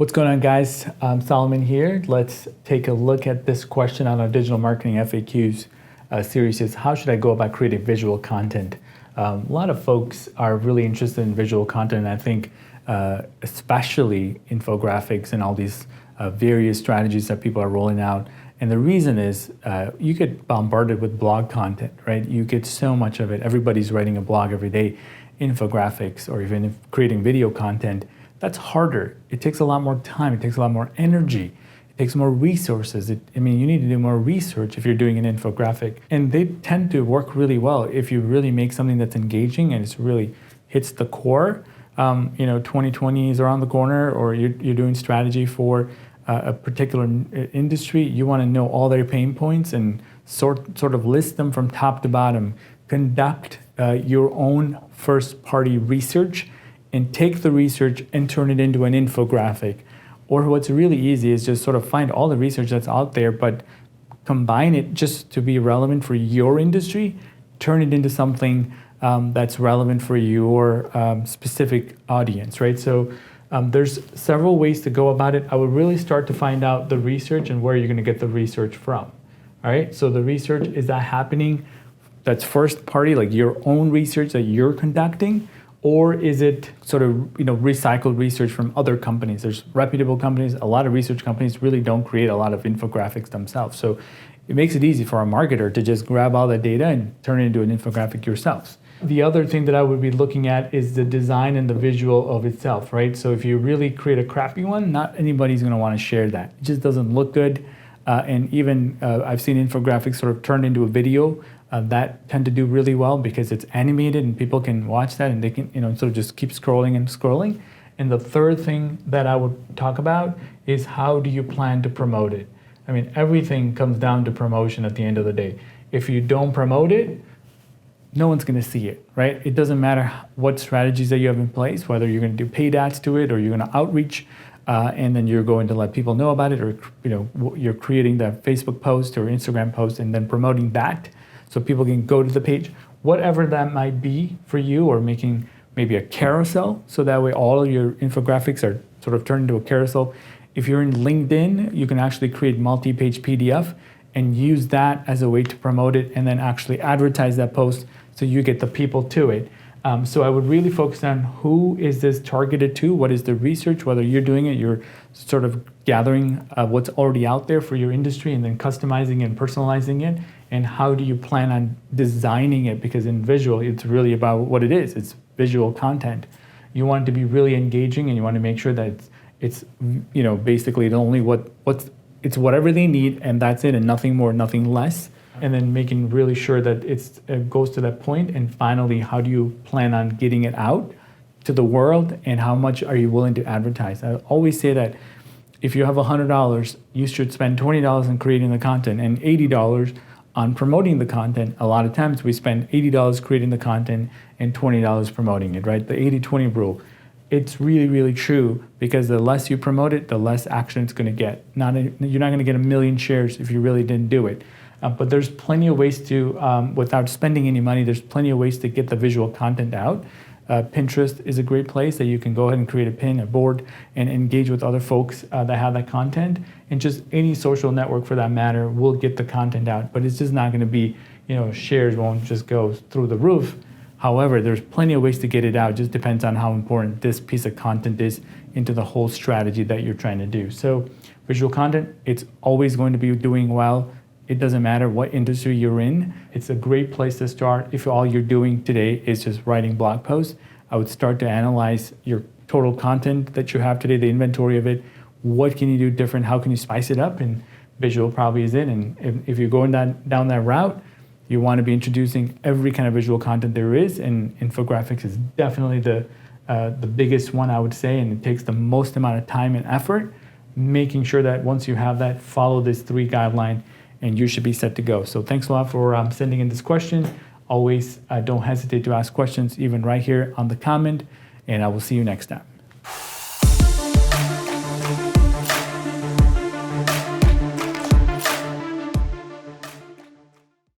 What's going on, guys? Solomon here. Let's take a look at this question on our digital marketing FAQs series. Is how should I go about creating visual content? A lot of folks are really interested in visual content, and I think especially infographics and all these various strategies that people are rolling out. And the reason is you get bombarded with blog content, right? You get so much of it. Everybody's writing a blog every day. Infographics or even creating video content, that's harder. It takes a lot more time. It takes a lot more energy. It takes more resources. You need to do more research if you're doing an infographic. And they tend to work really well if you really make something that's engaging and it really hits the core. 2020 is around the corner, or you're doing strategy for a particular industry. You want to know all their pain points and sort of list them from top to bottom. Conduct your own first-party research and take the research and turn it into an infographic. Or what's really easy is just sort of find all the research that's out there, but combine it just to be relevant for your industry, turn it into something that's relevant for your specific audience, right? So there's several ways to go about it. I would really start to find out the research and where you're gonna get the research from, all right? So the research, is that happening? That's first party, like your own research that you're conducting, or is it sort of recycled research from other companies? There's reputable companies. A lot of research companies really don't create a lot of infographics themselves. So it makes it easy for a marketer to just grab all the data and turn it into an infographic yourselves. The other thing that I would be looking at is the design and the visual of itself, right? So if you really create a crappy one, not anybody's gonna wanna share that. It just doesn't look good. And even I've seen infographics sort of turned into a video that tend to do really well because it's animated and people can watch that and they can sort of just keep scrolling and scrolling. And the third thing that I would talk about is how do you plan to promote it? I mean, everything comes down to promotion at the end of the day. If you don't promote it, no one's going to see it, right? It doesn't matter what strategies that you have in place, whether you're going to do paid ads to it or you're going to outreach and then you're going to let people know about it, or you're creating the Facebook post or Instagram post and then promoting that so people can go to the page, whatever that might be for you, or making maybe a carousel so that way all of your infographics are sort of turned into a carousel. If you're in LinkedIn, you can actually create multi-page PDF and use that as a way to promote it and then actually advertise that post so you get the people to it. So I would really focus on who is this targeted to, what is the research, whether you're doing it, you're sort of gathering what's already out there for your industry and then customizing and personalizing it, and how do you plan on designing it, because in visual, it's really about what it is. It's visual content. You want it to be really engaging and you want to make sure that it's basically it's whatever they need and that's it, and nothing more, nothing less. And then making really sure that it goes to that point. And finally, how do you plan on getting it out to the world, and how much are you willing to advertise? I always say that if you have $100, you should spend $20 on creating the content and $80 on promoting the content. A lot of times we spend $80 creating the content and $20 promoting it, right? The 80-20 rule. It's really, really true, because the less you promote it, the less action it's gonna get. You're not gonna get 1 million shares if you really didn't do it. But there's plenty of ways to, without spending any money, there's plenty of ways to get the visual content out. Pinterest is a great place that you can go ahead and create a pin, a board, and engage with other folks that have that content. And just any social network for that matter will get the content out. But it's just not gonna be, shares won't just go through the roof. However, there's plenty of ways to get it out. It just depends on how important this piece of content is into the whole strategy that you're trying to do. So visual content, it's always going to be doing well. It doesn't matter what industry you're in. It's a great place to start. If all you're doing today is just writing blog posts, I would start to analyze your total content that you have today, the inventory of it. What can you do different? How can you spice it up? And visual probably is it. And if you're going down that route, you want to be introducing every kind of visual content there is. And infographics is definitely the biggest one, I would say, and it takes the most amount of time and effort, making sure that once you have that, follow this 3 guideline, and you should be set to go. So thanks a lot for sending in this question. Always don't hesitate to ask questions, even right here on the comment, and I will see you next time.